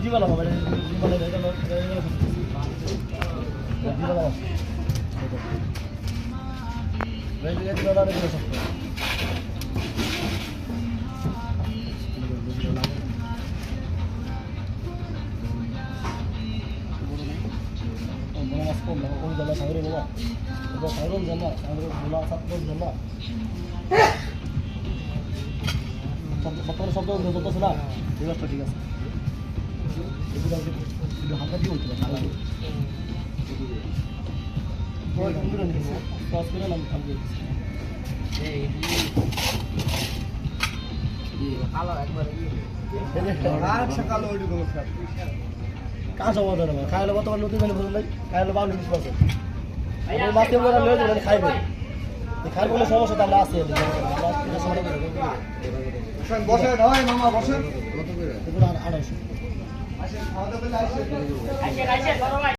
জীবন হবে জীবনে এটা জীবন আছে রেলগেট দ্বারা রেগুলো সব বড় মাছ কম না কোন জায়গা সাগরে বাবা এটা সাগরম জানা সাগরে ভোলা সাতপন জানা বর্তমানে শব্দ বলতেছে না এই মাছটা ঠিক আছে এগুলো হালকা দিয়ে বলতে পারে কাঁচা মজা নেবে খাইলে বর্তমান নতুন জানি বলুন নাই খাইলে 52% মাছ লয়ে খাইবে খাইলে কোনো সমস্যা তো আমরা আছে বসে নয় মামা বসে এগুলো 250